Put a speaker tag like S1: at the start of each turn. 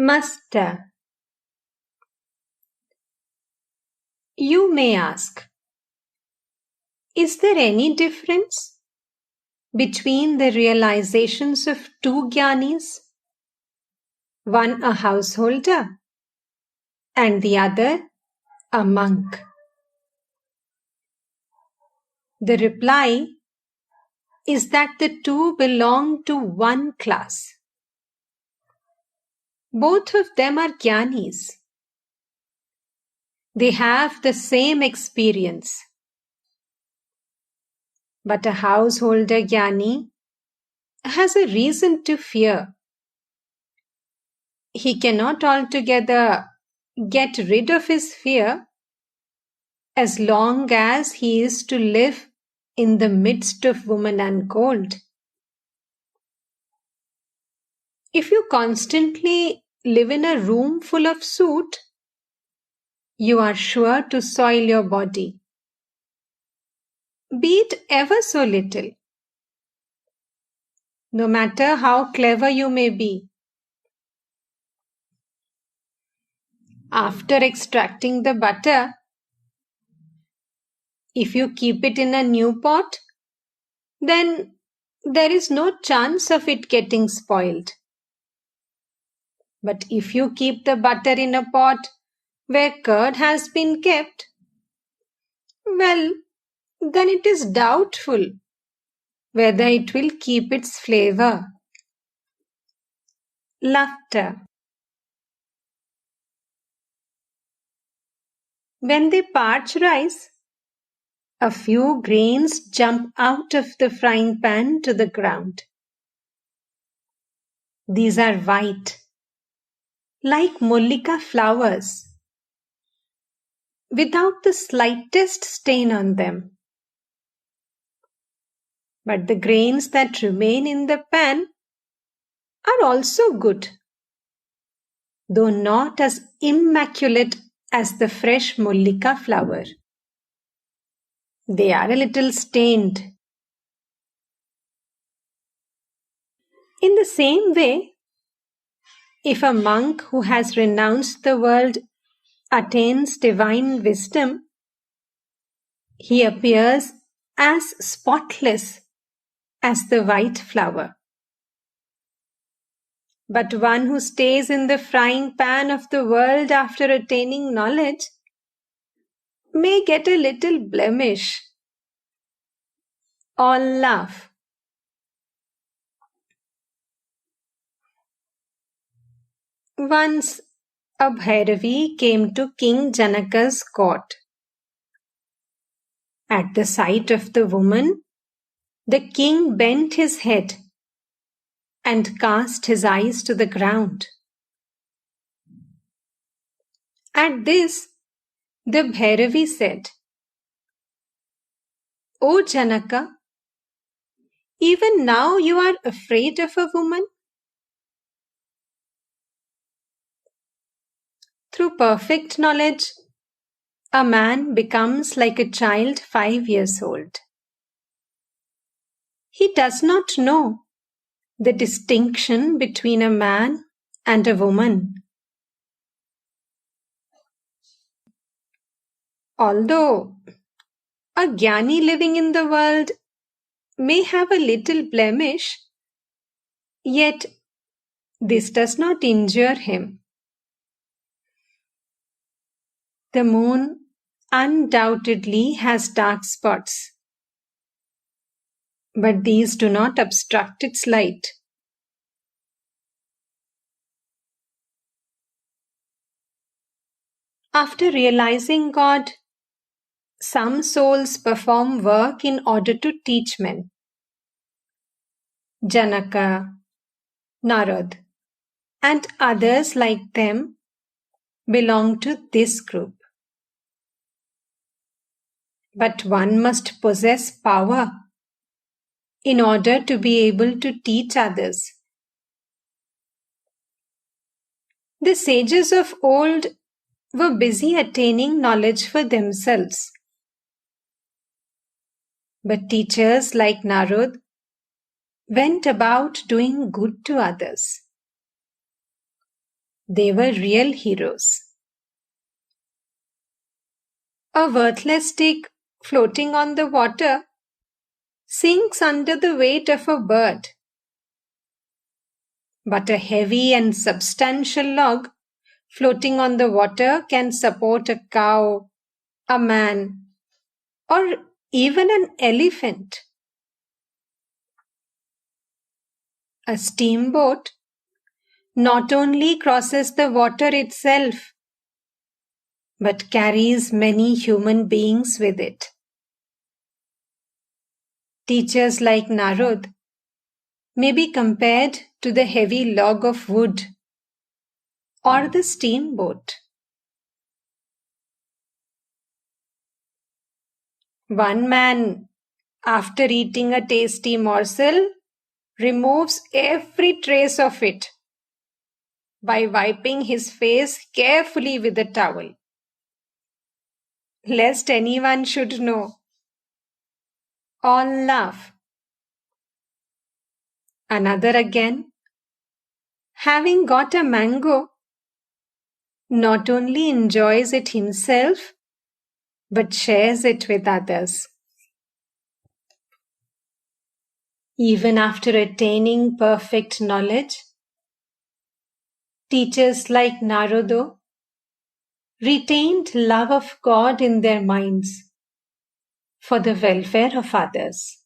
S1: Master. You may ask, is there any difference between the realizations of two Gyanis, one a householder and the other a monk? The reply is that the two belong to one class. Both of them are Gyanis. They have the same experience. But a householder Gyani has a reason to fear. He cannot altogether get rid of his fear as long as he is to live in the midst of woman and gold. If you constantly live in a room full of soot, you are sure to soil your body, be it ever so little. No matter how clever you may be. After extracting the butter, if you keep it in a new pot, then there is no chance of it getting spoiled. But if you keep the butter in a pot where curd has been kept, well, then it is doubtful whether it will keep its flavor. Laughter. When they parch rice, a few grains jump out of the frying pan to the ground. These are white, like Mollika flowers, without the slightest stain on them. But the grains that remain in the pan are also good, though not as immaculate as the fresh Mollika flower. They are a little stained. In the same way, if a monk who has renounced the world attains divine wisdom, he appears as spotless as the white flower. But one who stays in the frying pan of the world after attaining knowledge may get a little blemish. All laugh. Once a Bhairavi came to King Janaka's court. At the sight of the woman, the king bent his head and cast his eyes to the ground. At this, the Bhairavi said, O Janaka, even now you are afraid of a woman? Through perfect knowledge, a man becomes like a child 5 years old. He does not know the distinction between a man and a woman. Although a Gyani living in the world may have a little blemish, yet this does not injure him. The moon undoubtedly has dark spots, but these do not obstruct its light. After realizing God, some souls perform work in order to teach men. Janaka, Narad, and others like them belong to this group. But one must possess power in order to be able to teach others. The sages of old were busy attaining knowledge for themselves. But teachers like Narad went about doing good to others. They were real heroes. A worthless stick floating on the water sinks under the weight of a bird. But a heavy and substantial log floating on the water can support a cow, a man, or even an elephant. A steamboat not only crosses the water itself, but carries many human beings with it. Teachers like Narod may be compared to the heavy log of wood or the steamboat. One man, after eating a tasty morsel, removes every trace of it by wiping his face carefully with a towel, lest anyone should know. All laugh. Another again, having got a mango, not only enjoys it himself, but shares it with others. Even after attaining perfect knowledge, teachers like Narodo retained love of God in their minds for the welfare of others.